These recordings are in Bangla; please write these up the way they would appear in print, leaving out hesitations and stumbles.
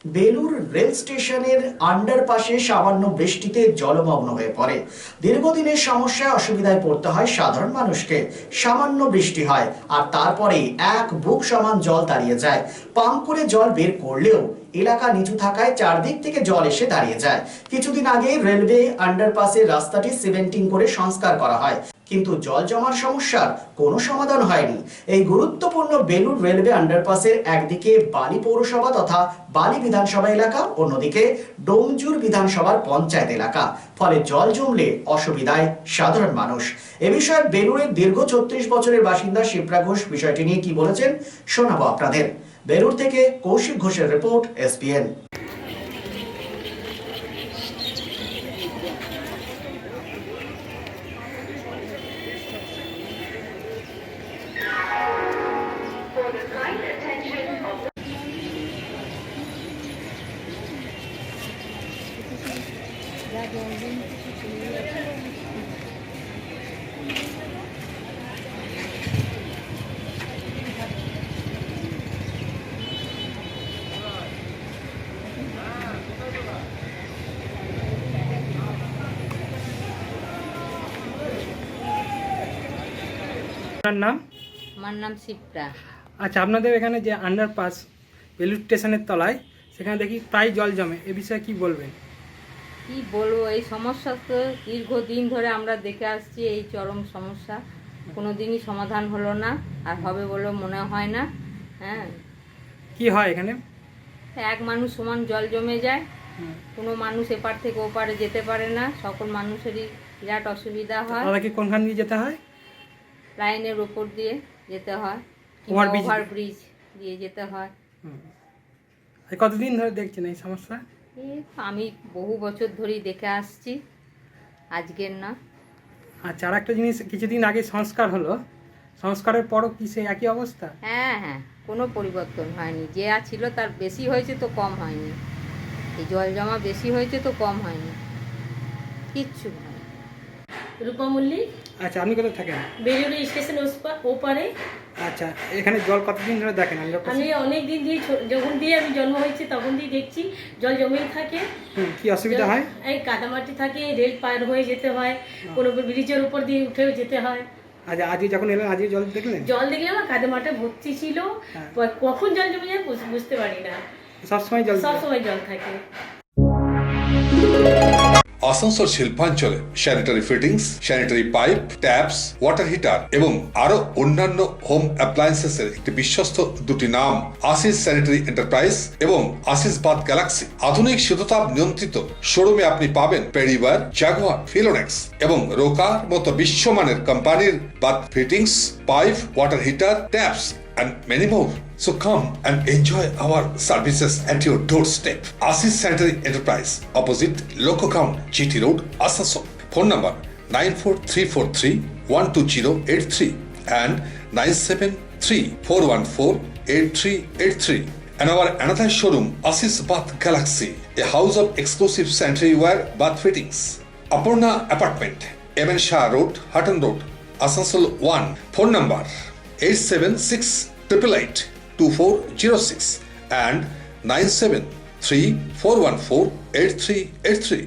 বেলুর রেল স্টেশনের আন্ডারপাসে সামান্য বৃষ্টিতে জলমগ্ন হয়ে পড়ে। দীর্ঘদিনের সমস্যায় অসুবিধায় পড়তে হয় সাধারণ মানুষকে। সামান্য বৃষ্টি হয় আর তারপরে এক বুক সমান জল দাঁড়িয়ে যায়। পাম্প করে জল বের করলেও এলাকা নিচু থাকায় চারদিক থেকে জল এসে দাঁড়িয়ে যায়। কিছুদিন আগে রেলওয়ে আন্ডারপাসের রাস্তাটি সিমেন্টিং করে সংস্কার করা হয়, কিন্তু জল জমার সমস্যার কোনো সমাধান হয়নি। এই গুরুত্বপূর্ণ বেলুর রেলওয়ে আন্ডারপাসের একদিকে বালি পৌরসভা তথা বালি বিধানসভা এলাকা, অন্যদিকে ডোমজুর বিধানসভার পঞ্চায়েত এলাকা। ফলে জল জমলে অসুবিধায় সাধারণ মানুষ। এ বিষয়ে বেলুরের দীর্ঘ ৩৬ বছরের বাসিন্দা শিপ্রা ঘোষ বিষয়টি নিয়ে কি বলেছেন শোনাবো আপনাদের। বেলুর থেকে কৌশিক ঘোষের রিপোর্ট, এসপিএন। আপনার নাম? আমার নাম শিপ্রা। আচ্ছা, আপনাদের এখানে যে আন্ডারপাস বেলুর স্টেশনের তলায়, সেখানে দেখি প্রায় জল জমে, এ বিষয়ে কি বলবেন? কি বলবো, এই সমস্যা তো দীর্ঘদিন ধরে আমরা দেখে আসছি। এই চরম সমস্যা কোনো দিনই সমাধান হলো না, আর হবে বলেও মনে হয় না। হ্যাঁ, কি হয় এখানে? এক মানুষ সমান জল জমে যায়, কোনো মানুষ এপার থেকে ওপারে যেতে পারে না। সকল মানুষেরই বিরাট অসুবিধা হয়। তাহলে কি কোনখান দিয়ে যেতে হয়? লাইনের উপর দিয়ে যেতে হয়, ওভারব্রিজ দিয়ে যেতে হয়। কতদিন ধরে দেখছেন এই সমস্যা? আমি বহু বছর ধরেই দেখে আসছি, আজকের না। আচ্ছা, আর একটা জিনিস, কিছুদিন আগে সংস্কার হলো, সংস্কারের পরও কি সেই একই অবস্থা? হ্যাঁ হ্যাঁ, কোনো পরিবর্তন হয়নি। যে ছিল তার বেশি হয়েছে তো কম হয়নি। এই জল জমা বেশি হয়েছে তো কম হয়নি, কিচ্ছু হয়নি। রূপা মল্লিক। আচ্ছা, আপনি কোথায় থাকেন? বেলুড় স্টেশন ওপারে। আচ্ছা, এখানে জল কতদিন ধরে দেখেন? আমি অনেক দিন দিয়ে, যখন দিয়ে আমি জন্ম হয়েছে তখন দিয়ে দেখছি জল জমেই থাকে। কি অসুবিধা হয়? এই কাদামাটি থাকে, রেল পার হয়ে যেতে হয়, কোনো ব্রিজের উপর দিয়ে উঠেও যেতে হয়। আচ্ছা, আজকে যখন এলেন, আজকে জল দেখলেন? জল দেখলাম না, কাদামাটা ভর্তি ছিল। কখন জল জমে যায় বুঝতে পারি না। সবসময় জল থাকে। আসানসোল শিল্পাঞ্চলে sanitary fittings, sanitary pipe, taps, water heater এবং আরো অন্যান্য হোম অ্যাপ্লায়েন্সেসের একটি বিশ্বস্ত দুটি নাম আশিস স্যানিটারি এন্টারপ্রাইজ এবং আশিস বাথ গ্যালাক্সি। আধুনিক শীততাপ নিয়ন্ত্রিত শোরুমে আপনি পাবেন পেরিওয়ার, জাগুয়ার, ফিলোনেক্স এবং রোকার মতো বিশ্বমানের কোম্পানির bath fittings, pipe, water heater, taps and many more. So come and enjoy our services at your doorstep. Asis Sanitary Enterprise, opposite Loco Ground, GT Road, Asansol. Phone number 943431208 and 973-414-8383. And our another showroom, Asis Bath Galaxy, a house of exclusive sanitary ware bath fittings. Aparna Apartment, MN Shah Road, Hutton Road, Asansol 1. Phone number 876-888-2406 and 973-414-8383.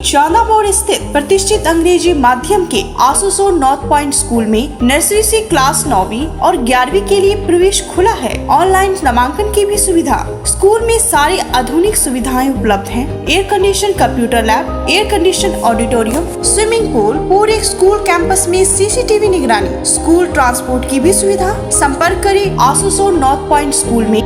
Chandamor स्थित प्रतिष्ठित अंग्रेजी माध्यम के आसुसो नॉर्थ पॉइंट स्कूल में नर्सरी से क्लास 9वीं और 11वीं के लिए प्रवेश खुला है। ऑनलाइन नामांकन की भी सुविधा। स्कूल में सारी आधुनिक सुविधाएं उपलब्ध हैं। Air condition computer lab, air condition auditorium, swimming pool, पूरे स्कूल कैंपस में सीसीटीवी निगरानी, स्कूल ट्रांसपोर्ट की भी सुविधा। संपर्क करें आसुसो नॉर्थ पॉइंट स्कूल में।